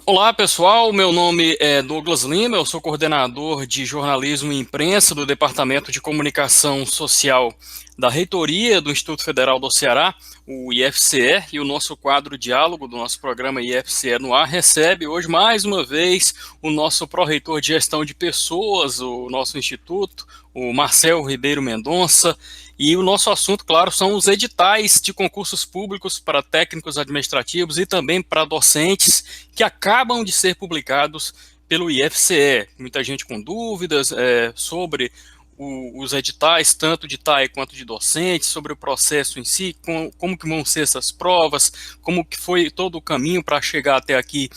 Olá pessoal, meu nome é Douglas Lima, eu sou coordenador de jornalismo e imprensa do Departamento de Comunicação Social da Reitoria do Instituto Federal do Ceará, o IFCE, e o nosso quadro Diálogo do nosso programa IFCE no ar recebe hoje mais uma vez o nosso pró-reitor de gestão de pessoas, o nosso instituto, o Marcel Ribeiro Mendonça. E o nosso assunto, claro, são os editais de concursos públicos para técnicos administrativos e também para docentes que acabam de ser publicados pelo IFCE. Muita gente com dúvidas sobre os editais, tanto de TAE quanto de docentes, sobre o processo em si, como que vão ser essas provas, como que foi todo o caminho para chegar até aqui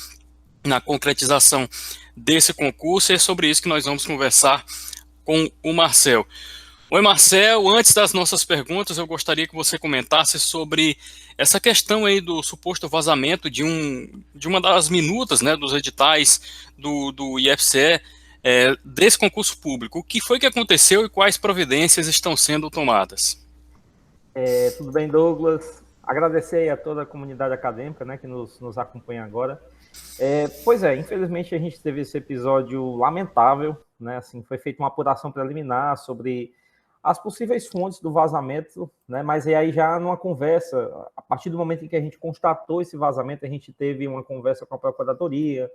na concretização desse concurso. E é sobre isso que nós vamos conversar com o Marcel. Oi, Marcel, antes das nossas perguntas, eu gostaria que você comentasse sobre essa questão aí do suposto vazamento de uma das minutas, né, dos editais do IFCE, desse concurso público. O que foi que aconteceu e quais providências estão sendo tomadas? Tudo bem, Douglas? Agradecer a toda a comunidade acadêmica, né, que nos acompanha agora. Pois é, infelizmente a gente teve esse episódio lamentável, né, assim, foi feita uma apuração preliminar sobre as possíveis fontes do vazamento, né, mas aí já numa conversa, a partir do momento em que a gente constatou esse vazamento, a gente teve uma conversa com a Procuradoria,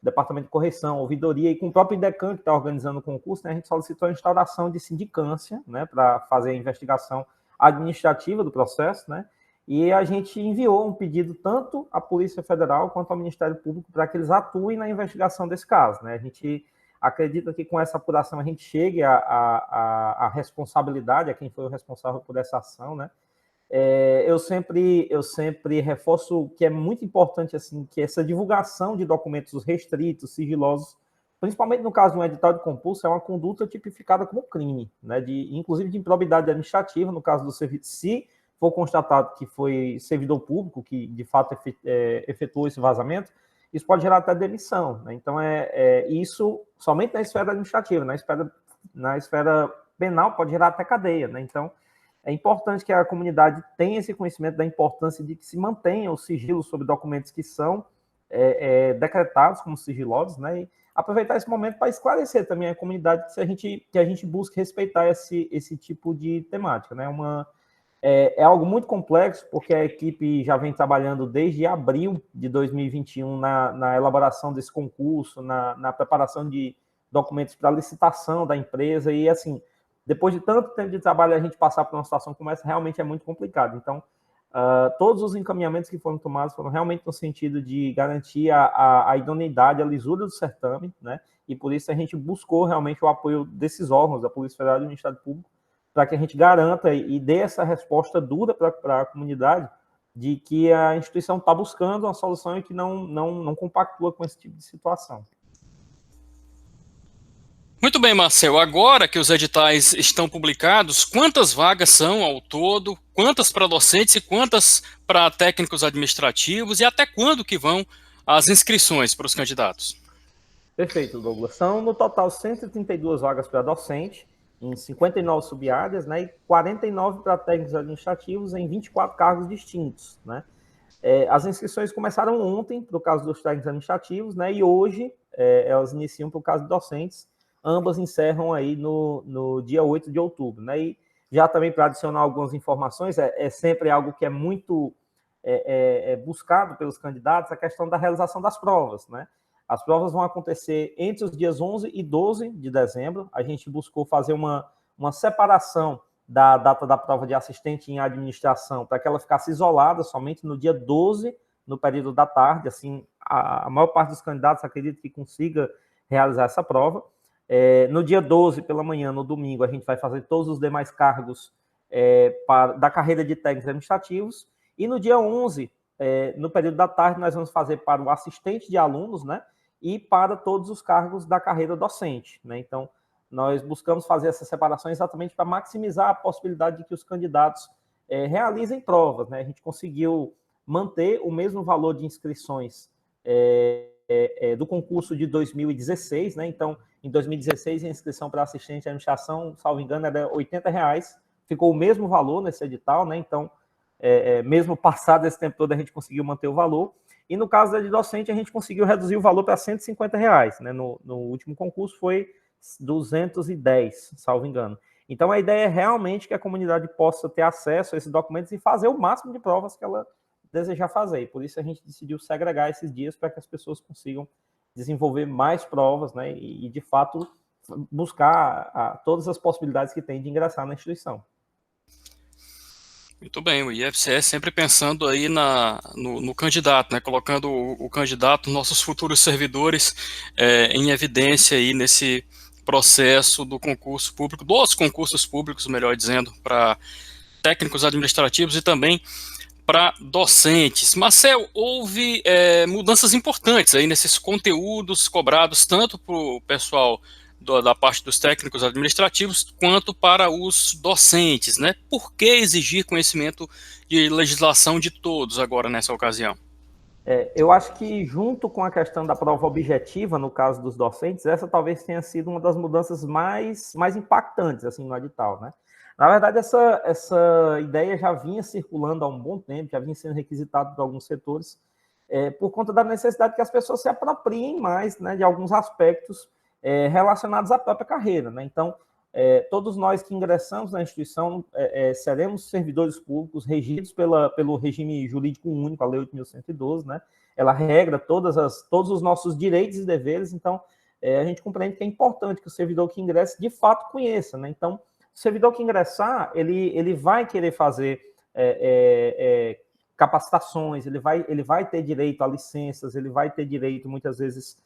Departamento de Correção, Ouvidoria e com o próprio IDECAN, que está organizando o concurso, né, a gente solicitou a instauração de sindicância, né, para fazer a investigação administrativa do processo, né, e a gente enviou um pedido tanto à Polícia Federal quanto ao Ministério Público para que eles atuem na investigação desse caso, né. A gente acredita que com essa apuração a gente chegue à responsabilidade, a quem foi o responsável por essa ação, né. Eu sempre reforço que é muito importante assim que essa divulgação de documentos restritos, sigilosos, principalmente no caso de um edital de concurso, é uma conduta tipificada como crime, né, inclusive de improbidade administrativa, no caso do serviço, se for constatado que foi servidor público que de fato efetuou esse vazamento, isso pode gerar até demissão, né? Então, isso somente na esfera administrativa, na esfera penal pode gerar até cadeia, né? Então, é importante que a comunidade tenha esse conhecimento da importância de que se mantenha o sigilo sobre documentos que são decretados como sigilosos, né? E aproveitar esse momento para esclarecer também a comunidade que a gente busque respeitar esse tipo de temática, né? É algo muito complexo, porque a equipe já vem trabalhando desde abril de 2021 na elaboração desse concurso, na preparação de documentos para licitação da empresa, e assim, depois de tanto tempo de trabalho, a gente passar por uma situação como essa realmente é muito complicado. Então, todos os encaminhamentos que foram tomados foram realmente no sentido de garantir a idoneidade, a lisura do certame, né? E por isso a gente buscou realmente o apoio desses órgãos, da Polícia Federal e do Ministério Público, para que a gente garanta e dê essa resposta dura para a comunidade de que a instituição está buscando uma solução e que não compactua com esse tipo de situação. Muito bem, Marcel. Agora que os editais estão publicados, quantas vagas são ao todo? Quantas para docentes e quantas para técnicos administrativos? E até quando que vão as inscrições para os candidatos? Perfeito, Douglas. São, no total, 132 vagas para docente, em 59 subáreas, né, e 49 para técnicos administrativos em 24 cargos distintos, né. As inscrições começaram ontem, para o caso dos técnicos administrativos, né, e hoje elas iniciam para o caso de docentes, ambas encerram aí no dia 8 de outubro, né, e já também para adicionar algumas informações, sempre algo que é muito buscado pelos candidatos, a questão da realização das provas, né. As provas vão acontecer entre os dias 11 e 12 de dezembro. A gente buscou fazer uma separação da data da prova de assistente em administração para que ela ficasse isolada somente no dia 12, no período da tarde. Assim, a maior parte dos candidatos acredita que consiga realizar essa prova. No dia 12, pela manhã, no domingo, a gente vai fazer todos os demais cargos da carreira de técnicos administrativos. E no dia 11, no período da tarde, nós vamos fazer para o assistente de alunos, né? E para todos os cargos da carreira docente, né? Então, nós buscamos fazer essa separação exatamente para maximizar a possibilidade de que os candidatos realizem provas, né? A gente conseguiu manter o mesmo valor de inscrições do concurso de 2016, né? Então, em 2016, a inscrição para assistente de administração, salvo engano, era R$80, ficou o mesmo valor nesse edital, né? Então, mesmo passado esse tempo todo, a gente conseguiu manter o valor. E no caso da de docente, a gente conseguiu reduzir o valor para R$150, né? No último concurso foi 210, salvo engano. Então, a ideia é realmente que a comunidade possa ter acesso a esses documentos e fazer o máximo de provas que ela desejar fazer. E por isso a gente decidiu segregar esses dias para que as pessoas consigam desenvolver mais provas, né? E de fato, buscar todas as possibilidades que tem de ingressar na instituição. Muito bem, o IFCE sempre pensando aí no candidato, né, colocando o candidato, nossos futuros servidores, em evidência aí nesse processo do concurso público, dos concursos públicos, melhor dizendo, para técnicos administrativos e também para docentes. Marcel, houve mudanças importantes aí nesses conteúdos cobrados tanto para o pessoal da parte dos técnicos administrativos quanto para os docentes, né? Por que exigir conhecimento de legislação de todos agora nessa ocasião? Eu acho que junto com a questão da prova objetiva, no caso dos docentes, essa talvez tenha sido uma das mudanças mais impactantes assim, no edital, né? Na verdade, essa ideia já vinha circulando há um bom tempo, já vinha sendo requisitado por alguns setores, por conta da necessidade que as pessoas se apropriem mais, né, de alguns aspectos relacionados à própria carreira, né? Então, todos nós que ingressamos na instituição seremos servidores públicos regidos pelo regime jurídico único, a Lei 8.112, né? Ela regra todos os nossos direitos e deveres, então a gente compreende que é importante que o servidor que ingresse de fato conheça, né? Então, o servidor que ingressar, ele vai querer fazer capacitações, ele vai ter direito a licenças, ele vai ter direito, muitas vezes,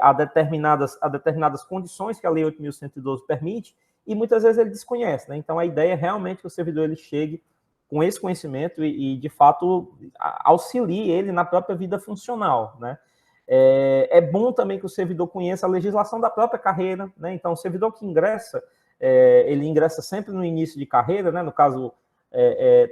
a determinadas condições que a Lei 8.112 permite, e muitas vezes ele desconhece, né? Então, a ideia é realmente que o servidor ele chegue com esse conhecimento e de fato, auxilie ele na própria vida funcional, né? É bom também que o servidor conheça a legislação da própria carreira, né? Então, o servidor que ingressa, ele ingressa sempre no início de carreira, né? No caso,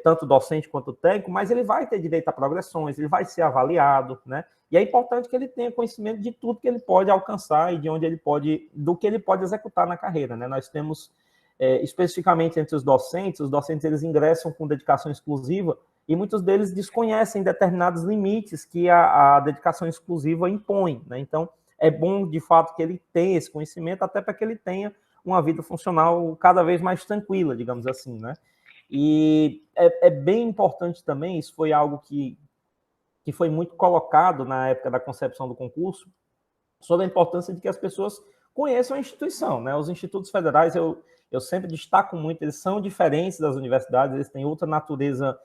tanto docente quanto técnico, mas ele vai ter direito a progressões, ele vai ser avaliado, né? E é importante que ele tenha conhecimento de tudo que ele pode alcançar e de onde ele pode, do que ele pode executar na carreira, né? Nós temos, especificamente entre os docentes eles ingressam com dedicação exclusiva e muitos deles desconhecem determinados limites que a dedicação exclusiva impõe, né? Então, é bom, de fato, que ele tenha esse conhecimento, até para que ele tenha uma vida funcional cada vez mais tranquila, digamos assim, né? E é bem importante também, isso foi algo que foi muito colocado na época da concepção do concurso, sobre a importância de que as pessoas conheçam a instituição, né? Os institutos federais, eu sempre destaco muito, eles são diferentes das universidades, eles têm outra natureza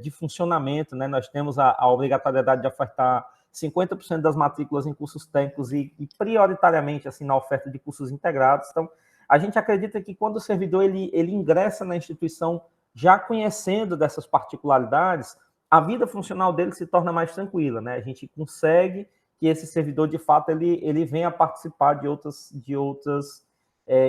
de funcionamento, né? Nós temos a obrigatoriedade de ofertar 50% das matrículas em cursos técnicos e prioritariamente assim, na oferta de cursos integrados. Então, a gente acredita que quando o servidor ele ingressa na instituição já conhecendo dessas particularidades, a vida funcional dele se torna mais tranquila, né? A gente consegue que esse servidor, de fato, ele venha participar de outras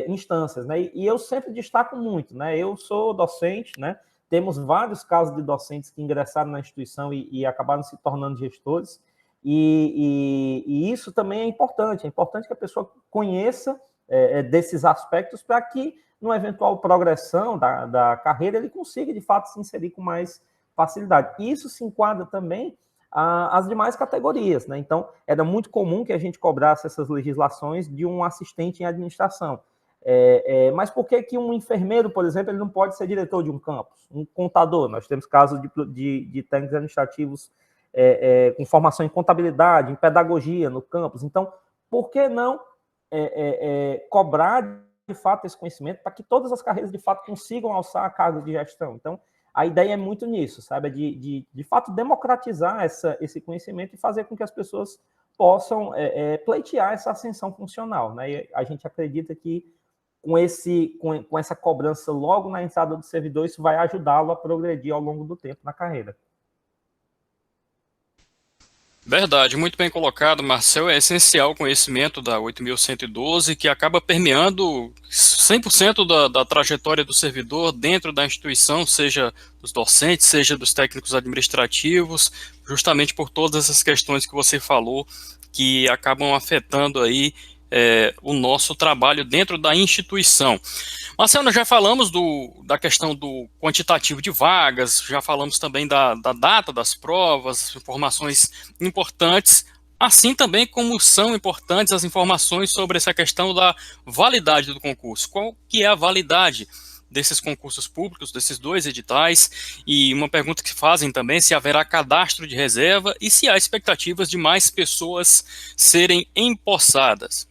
instâncias, né? E eu sempre destaco muito, né? Eu sou docente, né? Temos vários casos de docentes que ingressaram na instituição e acabaram se tornando gestores, e isso também é importante que a pessoa conheça desses aspectos para que, numa eventual progressão da carreira, ele consiga, de fato, se inserir com mais facilidade. Isso se enquadra também às demais categorias, né? Então, era muito comum que a gente cobrasse essas legislações de um assistente em administração. Mas por que um enfermeiro, por exemplo, ele não pode ser diretor de um campus? Um contador, nós temos casos de técnicos administrativos com formação em contabilidade, em pedagogia no campus. Então, por que não cobrar, de fato, esse conhecimento para que todas as carreiras, de fato, consigam alçar cargos de gestão? Então, a ideia é muito nisso, sabe? De fato, democratizar esse conhecimento e fazer com que as pessoas possam pleitear essa ascensão funcional, né? E a gente acredita que com essa cobrança logo na entrada do servidor, isso vai ajudá-lo a progredir ao longo do tempo na carreira. Verdade, muito bem colocado, Marcel. É essencial o conhecimento da 8.112, que acaba permeando 100% da trajetória do servidor dentro da instituição, seja dos docentes, seja dos técnicos administrativos, justamente por todas essas questões que você falou, que acabam afetando aí o nosso trabalho dentro da instituição. Marcelo, nós já falamos da questão do quantitativo de vagas, já falamos também da data das provas, informações importantes, assim também como são importantes as informações sobre essa questão da validade do concurso. Qual que é a validade desses concursos públicos, desses dois editais? E uma pergunta que fazem também, se haverá cadastro de reserva e se há expectativas de mais pessoas serem empossadas.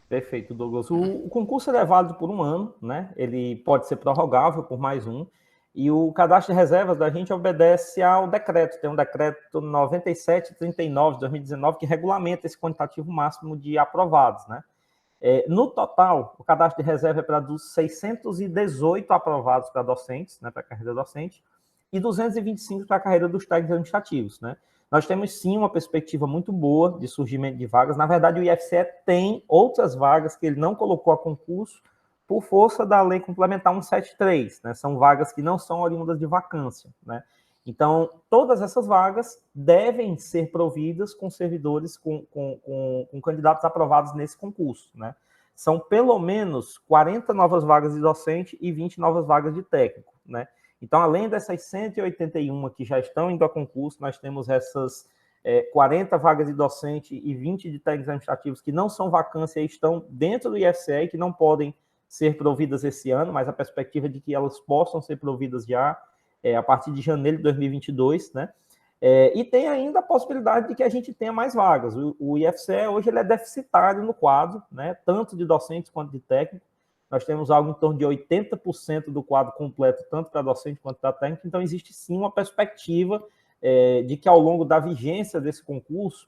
Perfeito, Douglas. O concurso é válido por um ano, né? Ele pode ser prorrogável por mais um. E o cadastro de reservas da gente obedece ao decreto. Tem um decreto 9739 de 2019 que regulamenta esse quantitativo máximo de aprovados, né? No total, o cadastro de reserva é para dos 618 aprovados para docentes, né, para a carreira docente, e 225 para a carreira dos técnicos administrativos, né? Nós temos sim uma perspectiva muito boa de surgimento de vagas. Na verdade, o IFCE tem outras vagas que ele não colocou a concurso por força da Lei Complementar 173, né? São vagas que não são oriundas de vacância, né? Então, todas essas vagas devem ser providas com servidores, com candidatos aprovados nesse concurso, né? São pelo menos 40 novas vagas de docente e 20 novas vagas de técnico, né? Então, além dessas 181 que já estão indo a concurso, nós temos essas 40 vagas de docente e 20 de técnicos administrativos que não são vacância e estão dentro do IFCE e que não podem ser providas esse ano, mas a perspectiva é de que elas possam ser providas já a partir de janeiro de 2022, né? E tem ainda a possibilidade de que a gente tenha mais vagas. O IFCE hoje ele é deficitário no quadro, né? Tanto de docentes quanto de técnicos. Nós temos algo em torno de 80% do quadro completo, tanto para docente quanto para técnico. Então, existe sim uma perspectiva de que ao longo da vigência desse concurso,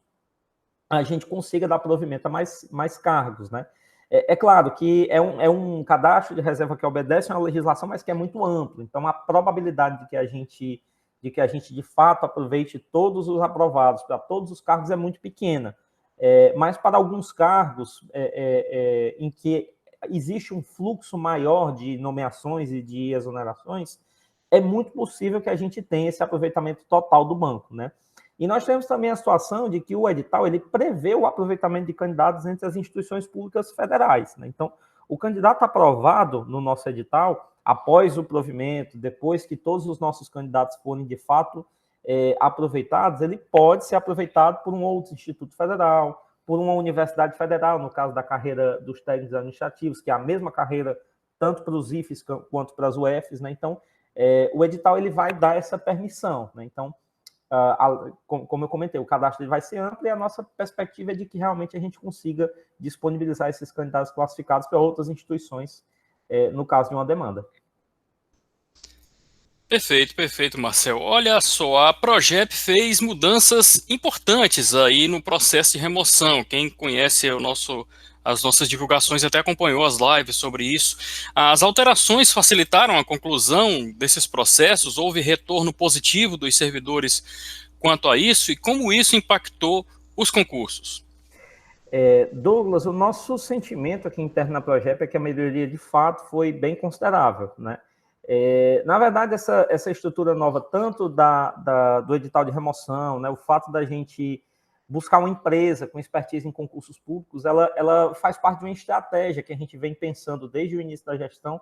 a gente consiga dar provimento a mais cargos, né? É claro que é um cadastro de reserva que obedece a uma legislação, mas que é muito amplo. Então, a probabilidade de que a gente de fato aproveite todos os aprovados para todos os cargos é muito pequena. Mas para alguns cargos em que existe um fluxo maior de nomeações e de exonerações, é muito possível que a gente tenha esse aproveitamento total do banco, né? E nós temos também a situação de que o edital ele prevê o aproveitamento de candidatos entre as instituições públicas federais, né? Então, o candidato aprovado no nosso edital, após o provimento, depois que todos os nossos candidatos forem de fato aproveitados, ele pode ser aproveitado por um outro instituto federal, por uma universidade federal, no caso da carreira dos técnicos administrativos, que é a mesma carreira tanto para os IFES quanto para as UFs, né? Então, o edital ele vai dar essa permissão, né? Então, como eu comentei, o cadastro vai ser amplo e a nossa perspectiva é de que realmente a gente consiga disponibilizar esses candidatos classificados para outras instituições, no caso de uma demanda. Perfeito, perfeito, Marcel. Olha só, a Progep fez mudanças importantes aí no processo de remoção. Quem conhece as nossas divulgações até acompanhou as lives sobre isso. As alterações facilitaram a conclusão desses processos? Houve retorno positivo dos servidores quanto a isso? E como isso impactou os concursos? Douglas, o nosso sentimento aqui interno na Progep é que a melhoria de fato foi bem considerável, né? Na verdade, essa estrutura nova, tanto do edital de remoção, né, o fato da gente buscar uma empresa com expertise em concursos públicos, ela faz parte de uma estratégia que a gente vem pensando desde o início da gestão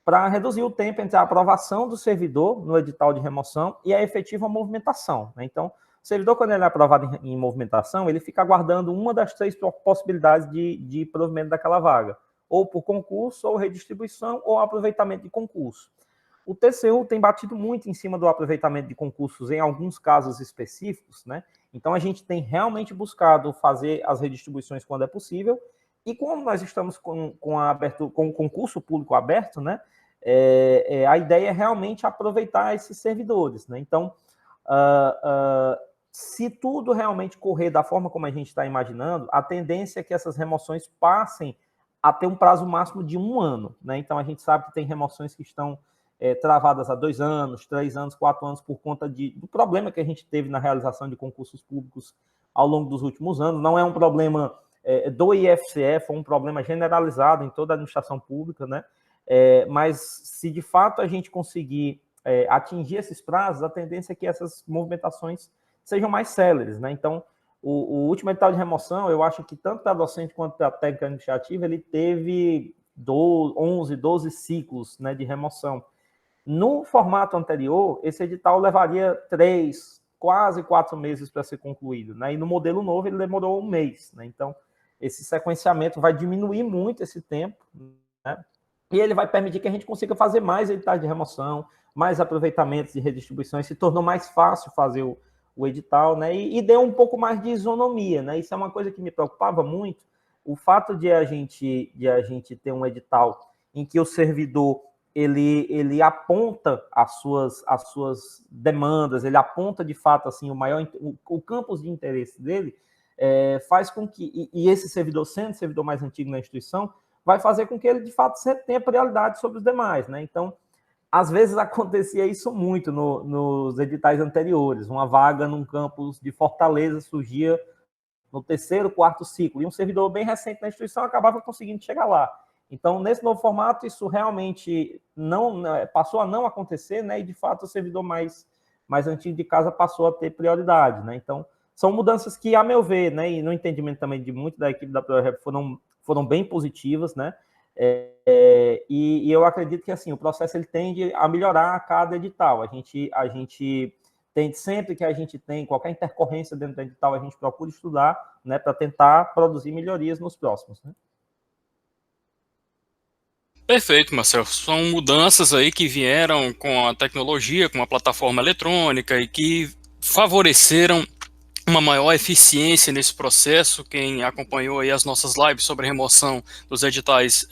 para reduzir o tempo entre a aprovação do servidor no edital de remoção e a efetiva movimentação, né? Então, o servidor, quando ele é aprovado em movimentação, ele fica aguardando uma das três possibilidades de provimento daquela vaga, ou por concurso, ou redistribuição, ou aproveitamento de concurso. O TCU tem batido muito em cima do aproveitamento de concursos em alguns casos específicos, né? Então, a gente tem realmente buscado fazer as redistribuições quando é possível, e como nós estamos com o concurso público aberto, né? A ideia é realmente aproveitar esses servidores, né? Então, se tudo realmente correr da forma como a gente está imaginando, a tendência é que essas remoções passem a ter um prazo máximo de um ano, né? Então, a gente sabe que tem remoções que estão travadas há 2 anos, 3 anos, 4 anos, por conta do problema que a gente teve na realização de concursos públicos ao longo dos últimos anos. Não é um problema do IFCE, foi um problema generalizado em toda a administração pública, né? Mas se de fato a gente conseguir atingir esses prazos, a tendência é que essas movimentações sejam mais céleres, né? Então, o último edital de remoção, eu acho que tanto para docente quanto para técnica administrativa, ele teve 11, 12 ciclos, né, de remoção. No formato anterior, esse edital levaria 3, quase 4 meses para ser concluído, né? E no modelo novo ele demorou 1 mês, né? Então, esse sequenciamento vai diminuir muito esse tempo, né? E ele vai permitir que a gente consiga fazer mais editais de remoção, mais aproveitamentos de redistribuições, se tornou mais fácil fazer o edital, né? E deu um pouco mais de isonomia, né? Isso é uma coisa que me preocupava muito, o fato de a gente ter um edital em que o servidor ele aponta as suas demandas, ele aponta de fato assim o campus de interesse dele, faz com que, e esse servidor, sendo o servidor mais antigo na instituição, vai fazer com que ele de fato sempre tenha prioridade sobre os demais, né? Então, às vezes acontecia isso muito nos editais anteriores, uma vaga num campus de Fortaleza surgia no 3º, 4º ciclo, e um servidor bem recente na instituição acabava conseguindo chegar lá. Então, nesse novo formato, isso realmente passou a não acontecer, né? E, de fato, o servidor mais antigo de casa passou a ter prioridade, né? Então, são mudanças que, a meu ver, né, e no entendimento também de muito da equipe da ProRep, foram bem positivas, né? E eu acredito que, assim, o processo ele tende a melhorar a cada edital. A gente tem, sempre que a gente tem qualquer intercorrência dentro do edital, a gente procura estudar, né, para tentar produzir melhorias nos próximos, né? Perfeito, Marcelo. São mudanças aí que vieram com a tecnologia, com a plataforma eletrônica e que favoreceram uma maior eficiência nesse processo. Quem acompanhou aí as nossas lives sobre remoção dos editais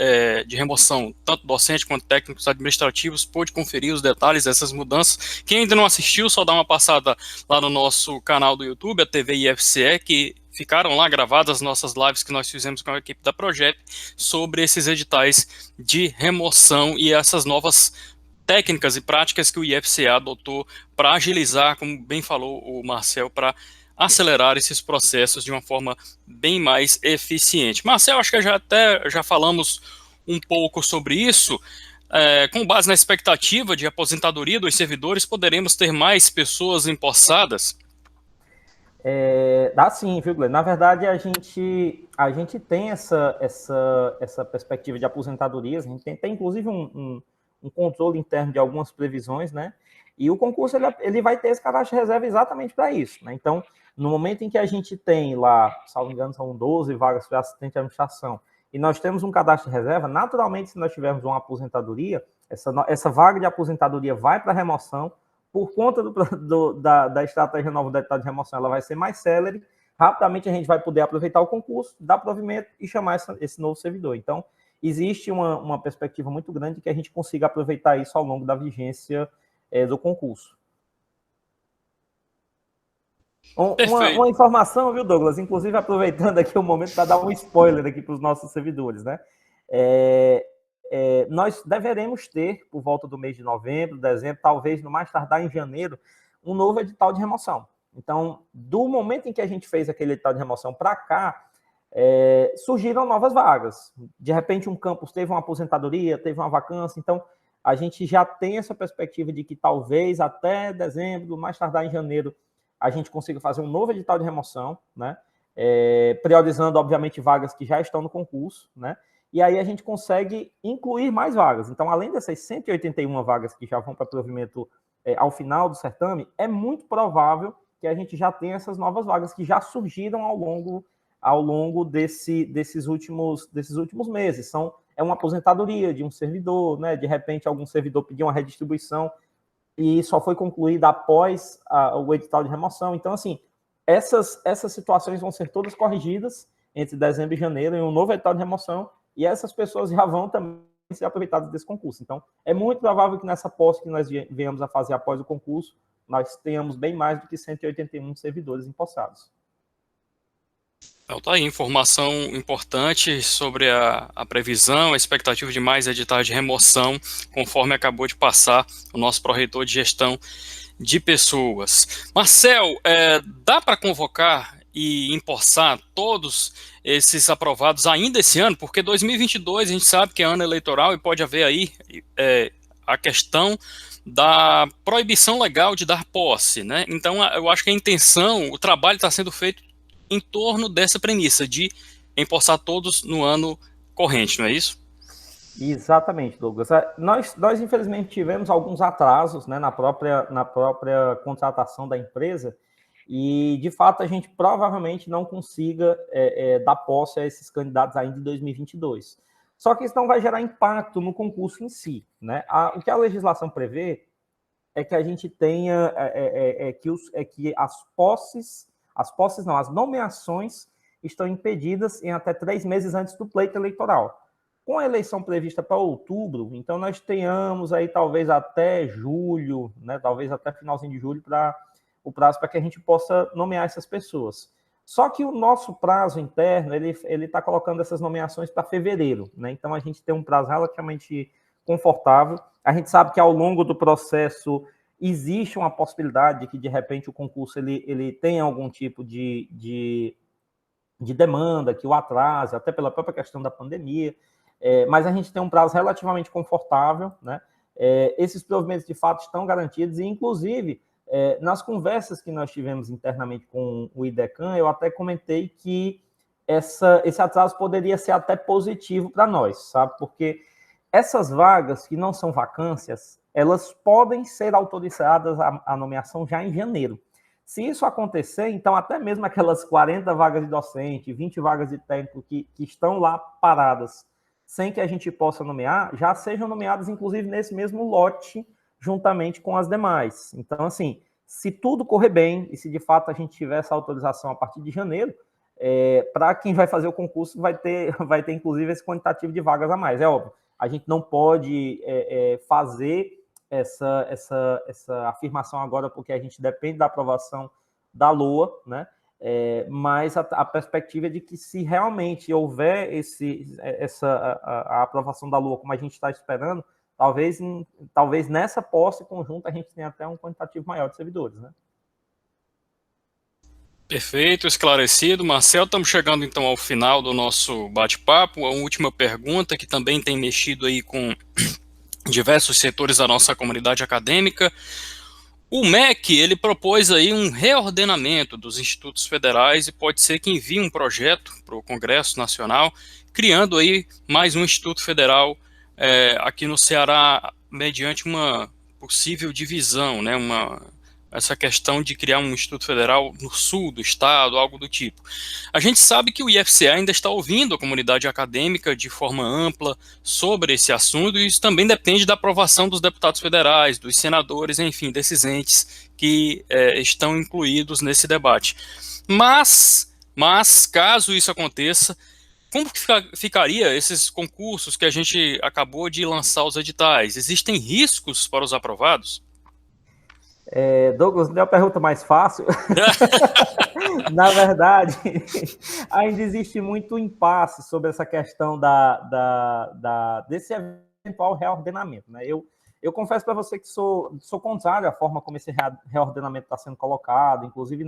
de remoção, tanto docente quanto técnicos administrativos, pôde conferir os detalhes dessas mudanças. Quem ainda não assistiu, só dá uma passada lá no nosso canal do YouTube, a TV IFCE, que ficaram lá gravadas as nossas lives que nós fizemos com a equipe da Progep sobre esses editais de remoção e essas novas técnicas e práticas que o IFCE adotou para agilizar, como bem falou o Marcel, para acelerar esses processos de uma forma bem mais eficiente. Marcel, acho que já falamos um pouco sobre isso. Com base na expectativa de aposentadoria dos servidores, poderemos ter mais pessoas empossadas? Dá sim, viu, Glenn? Na verdade, a gente tem essa perspectiva de aposentadorias, a gente tem inclusive um controle interno de algumas previsões, né? E o concurso ele vai ter esse cadastro de reserva exatamente para isso, né? Então, no momento em que a gente tem lá, salvo engano, são 12 vagas para assistente de administração, e nós temos um cadastro de reserva, naturalmente, se nós tivermos uma aposentadoria, essa vaga de aposentadoria vai para remoção. Por conta da estratégia nova da etapa de remoção, ela vai ser mais célere. Rapidamente a gente vai poder aproveitar o concurso, dar provimento e chamar esse novo servidor. Então, existe uma perspectiva muito grande que a gente consiga aproveitar isso ao longo da vigência do concurso. Uma informação, viu, Douglas? Inclusive, aproveitando aqui o momento para dar um spoiler aqui para os nossos servidores, né? Nós deveremos ter, por volta do mês de novembro, dezembro, talvez no mais tardar em janeiro, um novo edital de remoção. Então, do momento em que a gente fez aquele edital de remoção para cá, surgiram novas vagas. De repente, um campus teve uma aposentadoria, teve uma vacância, então a gente já tem essa perspectiva de que talvez até dezembro, mais tardar em janeiro, a gente consiga fazer um novo edital de remoção, né? Priorizando, obviamente, vagas que já estão no concurso, né? E aí a gente consegue incluir mais vagas. Então, além dessas 181 vagas que já vão para provimento ao final do certame, é muito provável que a gente já tenha essas novas vagas que já surgiram ao longo desses últimos meses. É uma aposentadoria de um servidor, né? De repente, algum servidor pediu uma redistribuição e só foi concluída após o edital de remoção. Então, assim, essas situações vão ser todas corrigidas entre dezembro e janeiro em um novo edital de remoção, e essas pessoas já vão também ser aproveitadas desse concurso. Então, é muito provável que nessa posse que nós venhamos a fazer após o concurso, nós tenhamos bem mais do que 181 servidores empossados. Então, tá aí, informação importante sobre a previsão, a expectativa de mais editais de remoção, conforme acabou de passar o nosso pró-reitor de gestão de pessoas. Marcel, dá para convocar e empossar todos esses aprovados ainda esse ano? Porque 2022 a gente sabe que é ano eleitoral e pode haver aí a questão da proibição legal de dar posse, né? Então, eu acho que a intenção, o trabalho está sendo feito em torno dessa premissa de empossar todos no ano corrente, não é isso? Exatamente, Douglas. Nós infelizmente tivemos alguns atrasos, né, na própria contratação da empresa e, de fato, a gente provavelmente não consiga dar posse a esses candidatos ainda em 2022. Só que isso não vai gerar impacto no concurso em si, né? O que a legislação prevê é que a gente tenha que as nomeações estão impedidas em até 3 meses antes do pleito eleitoral. Com a eleição prevista para outubro, então nós tenhamos aí talvez até julho, né, talvez até finalzinho de julho, para o prazo para que a gente possa nomear essas pessoas. Só que o nosso prazo interno, ele está colocando essas nomeações para fevereiro, né? Então a gente tem um prazo relativamente confortável. A gente sabe que ao longo do processo existe uma possibilidade de que, de repente, o concurso ele tenha algum tipo de demanda, que o atrase, até pela própria questão da pandemia, mas a gente tem um prazo relativamente confortável, né? Esses provimentos, de fato, estão garantidos, e, inclusive, nas conversas que nós tivemos internamente com o IDECAN, eu até comentei que esse atraso poderia ser até positivo para nós, sabe? Porque essas vagas, que não são vacâncias, elas podem ser autorizadas a nomeação já em janeiro. Se isso acontecer, então até mesmo aquelas 40 vagas de docente, 20 vagas de técnico que estão lá paradas, sem que a gente possa nomear, já sejam nomeadas, inclusive, nesse mesmo lote, juntamente com as demais. Então, assim, se tudo correr bem, e se de fato a gente tiver essa autorização a partir de janeiro, para quem vai fazer o concurso vai ter inclusive esse quantitativo de vagas a mais. É óbvio, a gente não pode fazer essa afirmação agora, porque a gente depende da aprovação da LOA, né? Mas a perspectiva é de que, se realmente houver a aprovação da LOA como a gente está esperando, talvez nessa posse conjunta a gente tenha até um quantitativo maior de servidores, né? Perfeito, esclarecido. Marcel, estamos chegando então ao final do nosso bate-papo. A última pergunta, que também tem mexido aí com diversos setores da nossa comunidade acadêmica. O MEC, ele propôs aí um reordenamento dos institutos federais e pode ser que envie um projeto para o Congresso Nacional, criando aí mais um instituto federal aqui no Ceará, mediante uma possível divisão, né, essa questão de criar um instituto federal no sul do estado, algo do tipo. A gente sabe que o IFCE ainda está ouvindo a comunidade acadêmica de forma ampla sobre esse assunto, e isso também depende da aprovação dos deputados federais, dos senadores, enfim, desses entes que estão incluídos nesse debate. Mas, caso isso aconteça, como que ficaria esses concursos que a gente acabou de lançar os editais? Existem riscos para os aprovados? Douglas, não é a pergunta mais fácil. Na verdade, ainda existe muito impasse sobre essa questão desse eventual reordenamento, né? Eu confesso para você que sou contrário à forma como esse reordenamento está sendo colocado, inclusive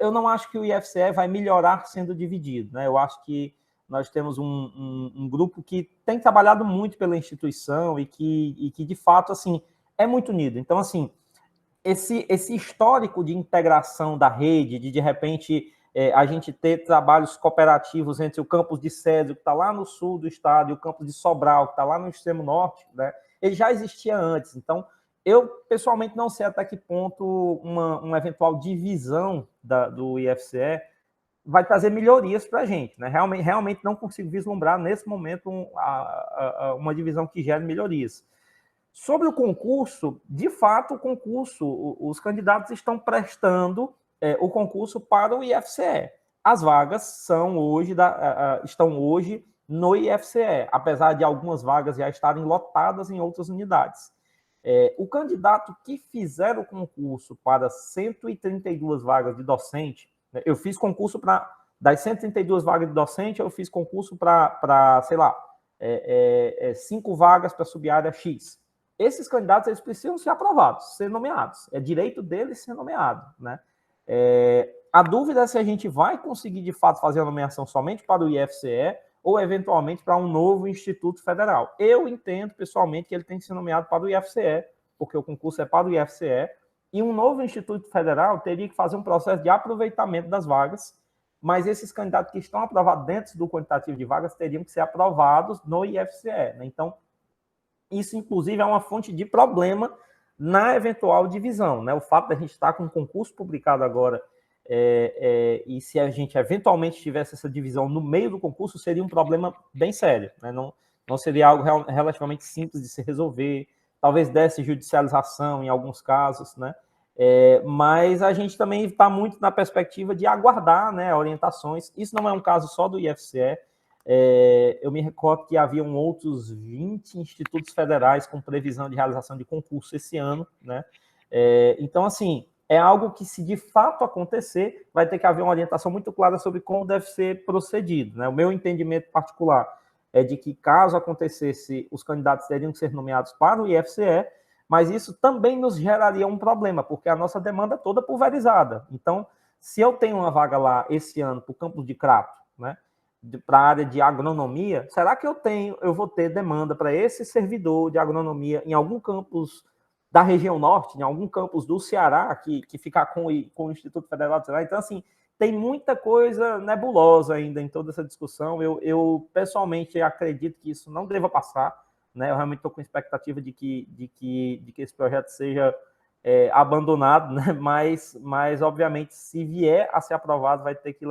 eu não acho que o IFCE vai melhorar sendo dividido, né? Eu acho que nós temos um grupo que tem trabalhado muito pela instituição e que de fato, assim, é muito unido. Então, assim, esse histórico de integração da rede, de repente a gente ter trabalhos cooperativos entre o campus de Césio, que está lá no sul do estado, e o campus de Sobral, que está lá no extremo norte, né? Ele já existia antes. Então, eu pessoalmente não sei até que ponto uma eventual divisão do IFCE vai trazer melhorias para a gente, né? Realmente não consigo vislumbrar nesse momento uma divisão que gere melhorias. Sobre o concurso, de fato, os candidatos estão prestando o concurso para o IFCE. As vagas estão hoje no IFCE, apesar de algumas vagas já estarem lotadas em outras unidades. O candidato que fizer o concurso para 132 vagas de docente, Eu fiz concurso para, das 132 vagas de docente, eu fiz concurso para sei lá, 5 vagas para subárea X. Esses candidatos, eles precisam ser aprovados, ser nomeados. É direito deles ser nomeado, né? A dúvida é se a gente vai conseguir, de fato, fazer a nomeação somente para o IFCE ou, eventualmente, para um novo Instituto Federal. Eu entendo, pessoalmente, que ele tem que ser nomeado para o IFCE, porque o concurso é para o IFCE, e um novo Instituto Federal teria que fazer um processo de aproveitamento das vagas, mas esses candidatos que estão aprovados dentro do quantitativo de vagas teriam que ser aprovados no IFCE, né? Então, isso, inclusive, é uma fonte de problema na eventual divisão, né? O fato de a gente estar com um concurso publicado agora e se a gente eventualmente tivesse essa divisão no meio do concurso, seria um problema bem sério, né? Não seria algo relativamente simples de se resolver, talvez desse judicialização em alguns casos, né? Mas a gente também está muito na perspectiva de aguardar, né, orientações. Isso não é um caso só do IFCE. Eu me recordo que haviam outros 20 institutos federais com previsão de realização de concurso esse ano, né? Então, assim, é algo que, se de fato acontecer, vai ter que haver uma orientação muito clara sobre como deve ser procedido, né? O meu entendimento particular é de que, caso acontecesse, os candidatos teriam que ser nomeados para o IFCE, mas isso também nos geraria um problema, porque a nossa demanda é toda pulverizada. Então, se eu tenho uma vaga lá esse ano para o campus de Crato, né, para a área de agronomia, será que eu vou ter demanda para esse servidor de agronomia em algum campus da região norte, em algum campus do Ceará, que fica com o Instituto Federal do Ceará? Então, assim, tem muita coisa nebulosa ainda em toda essa discussão. Eu pessoalmente, acredito que isso não deva passar, né? Eu realmente estou com expectativa de que esse projeto seja abandonado, né? Mas, obviamente, se vier a ser aprovado, vai ter que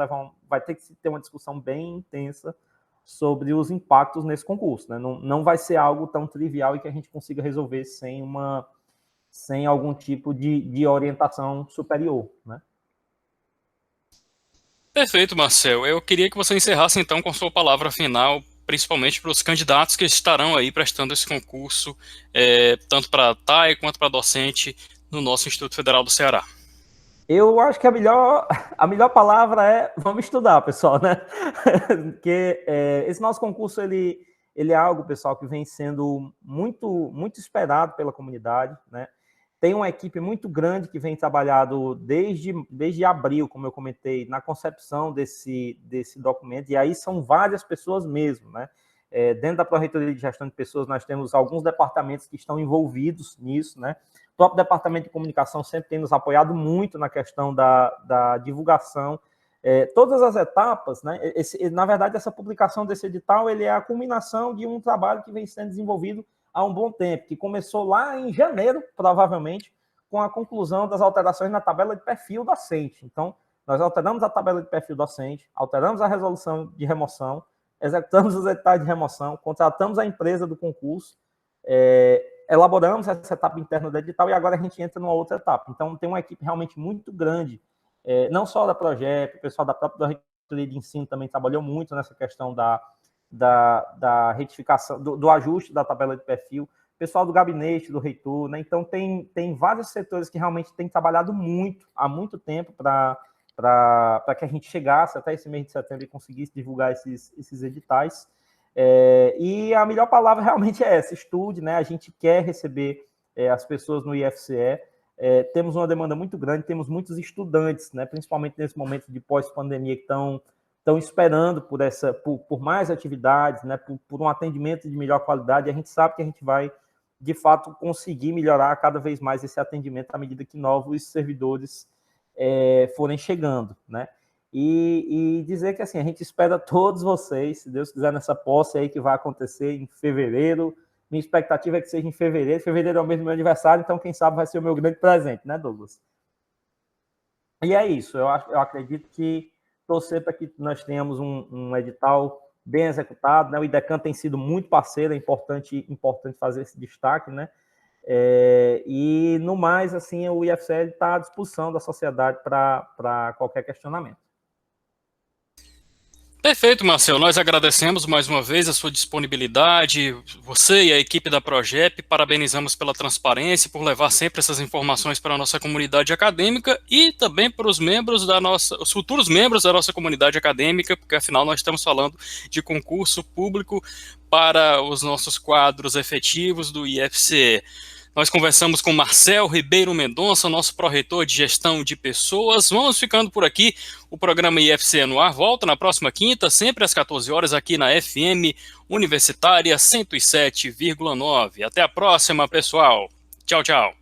ter uma discussão bem intensa sobre os impactos nesse concurso, né? Não vai ser algo tão trivial e que a gente consiga resolver sem algum tipo de orientação superior, né? Perfeito, Marcel. Eu queria que você encerrasse então com sua palavra final, principalmente para os candidatos que estarão aí prestando esse concurso, tanto para TAI quanto para docente no nosso Instituto Federal do Ceará. Eu acho que a melhor palavra é vamos estudar, pessoal, né? Porque esse nosso concurso, ele é algo, pessoal, que vem sendo muito, muito esperado pela comunidade, né? Tem uma equipe muito grande que vem trabalhado desde abril, como eu comentei, na concepção desse documento, e aí são várias pessoas mesmo, né? Dentro da Pró-Reitoria de Gestão de Pessoas, nós temos alguns departamentos que estão envolvidos nisso, né? O próprio Departamento de Comunicação sempre tem nos apoiado muito na questão da divulgação. Todas as etapas, né? Na verdade, essa publicação desse edital, ele é a culminação de um trabalho que vem sendo desenvolvido há um bom tempo, que começou lá em janeiro, provavelmente, com a conclusão das alterações na tabela de perfil docente. Então, nós alteramos a tabela de perfil docente, alteramos a resolução de remoção, executamos os editais de remoção, contratamos a empresa do concurso, elaboramos essa etapa interna do edital e agora a gente entra numa outra etapa. Então, tem uma equipe realmente muito grande, não só da Projeto, o pessoal da própria Reitoria de Ensino também trabalhou muito nessa questão da retificação, do ajuste da tabela de perfil, pessoal do gabinete, do reitor, né? Então, tem vários setores que realmente têm trabalhado muito, há muito tempo, para que a gente chegasse até esse mês de setembro e conseguisse divulgar esses editais. E a melhor palavra realmente é essa: estude, né? A gente quer receber as pessoas no IFCE, temos uma demanda muito grande, temos muitos estudantes, né? Principalmente nesse momento de pós-pandemia, que estão esperando por mais atividades, né? Por um atendimento de melhor qualidade. A gente sabe que a gente vai, de fato, conseguir melhorar cada vez mais esse atendimento à medida que novos servidores forem chegando, né? E dizer que, assim, a gente espera todos vocês, se Deus quiser, nessa posse aí que vai acontecer em fevereiro. Minha expectativa é que seja em fevereiro. Fevereiro é o mês do meu aniversário, então, quem sabe, vai ser o meu grande presente, né, Douglas? E é isso. Eu acredito que torcer para que nós tenhamos um edital bem executado, né? O IDECAN tem sido muito parceiro, é importante fazer esse destaque, né? E, no mais, assim, o IFCE está à disposição da sociedade para qualquer questionamento. Perfeito, Marcelo. Nós agradecemos mais uma vez a sua disponibilidade, você e a equipe da Progep, parabenizamos pela transparência, por levar sempre essas informações para a nossa comunidade acadêmica e também para os membros os futuros membros da nossa comunidade acadêmica, porque afinal nós estamos falando de concurso público para os nossos quadros efetivos do IFCE. Nós conversamos com Marcel Ribeiro Mendonça, nosso pró-reitor de gestão de pessoas. Vamos ficando por aqui. O programa IFCE no ar volta na próxima quinta, sempre às 14 horas, aqui na FM Universitária 107,9. Até a próxima, pessoal. Tchau, tchau.